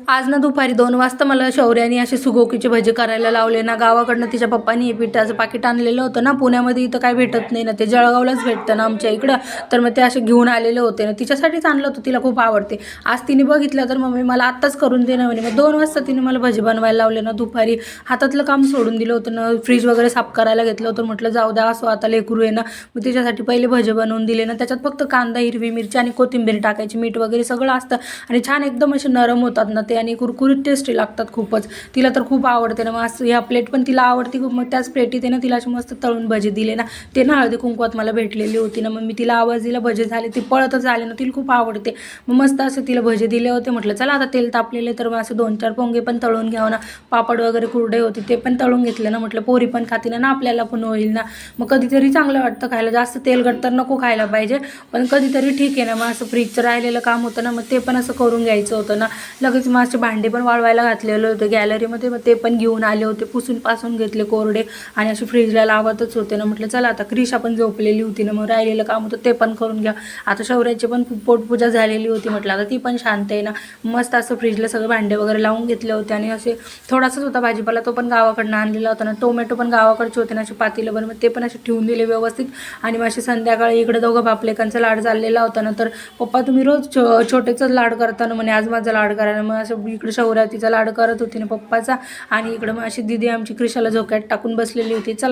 आज ना दुपारी 2 वाजता मला शौर्याने असे सुगोकीचे भजे करायला लावले ना. गावाकडनं तिच्या पप्पानी हे पिठाचं पाकिट आणलेलं होतं ना. पुण्यामध्ये इथं काय भेटत नाही ना, ते जळगावलाच भेटतं ना आमच्या इकडं. तर मग ते असे घेऊन आलेले होते ना, तिच्यासाठीच आणलं होतं, तिला खूप आवडते. आज तिने बघितलं तर मम्मी मला आत्ताच करून दे ना म्हणे. मग 2 वाजता तिने मला भजे बनवायला लावले ना दुपारी. हातातलं काम सोडून दिलं होतं ना, फ्रीज वगैरे साफ करायला घेतलं होतं. म्हटलं जाऊ द्या, असं आता लेकरू आहे ना. मग तिच्यासाठी पहिले भजे बनवून दिले ना. त्याच्यात फक्त कांदा, हिरवी मिरची आणि कोथिंबीर टाकायची, मीठ वगैरे सगळं असतं आणि छान एकदम असे नरम होतात ना ते आणि कुरकुरीत टेस्टी लागतात खूपच. तिला तर खूप आवडते ना. मग असं ह्या प्लेट पण तिला आवडते खूप. मग त्याच प्लेटीत आहे ना तिला असे मस्त तळून भजे दिले ना. ते ना हळदी कुंकवात मला भेटलेली होती ना. मग मी तिला आवाज दिला, भजे झाले. ती पळतच आले ना, तिला खूप आवडते. मग मस्त असं तिला भजे दिले होते. म्हटलं चला आता तेल तापलेले तर मग असं 2-4 पोंगे पण तळून घ्यावं ना. पापड वगैरे कुरडे होते ते पण तळून घेतले ना. म्हटलं पोरी पण खातील ना, आपल्याला पण होईल ना. मग कधीतरी चांगलं वाटतं खायला. जास्त तेलकट तर नको खायला पाहिजे, पण कधीतरी ठीक आहे ना. मग असं फ्रीजचं राहिलेलं काम होतं ना, मग ते पण असं करून घ्यायचं होतं ना. लगेच मग असे भांडे पण वाळवायला घातलेले होते गॅलरीमध्ये. मग ते पण घेऊन आले होते, पुसून पासून घेतले कोरडे आणि असे फ्रीजला लावतच होते ना. म्हटलं चला आता क्रिशा पण झोपलेली होती ना, मग राहिलेलं काम होतं ते पण करून घ्या. आता शौर्याची पण पोटपूजा झालेली होती. म्हटलं आता ती पण शांत आहे ना. मस्त असं फ्रीजला सगळे भांडे वगैरे लावून घेतले होते आणि असे थोडासाच होता भाजीपाला, तो पण गावाकडनं आणलेला होता ना. टोमॅटो पण गावाकडचे होते ना, असे पातीला बरं. मग ते पण असे ठेवून दिले व्यवस्थित. आणि मग असे संध्याकाळी इकडे दोघं बापलेकांचा लाड चाललेला होता ना. तर पप्पा तुम्ही रोज छोटेचाच लाड करता ना म्हणे, आज माझा लाड करायला. मग असं इकडे शौर्यातीचा लाड करत होती ना पप्पाचा आणि इकडं मग अशी दिदी आमची क्रिशाला झोक्यात टाकून बसलेली होती. चला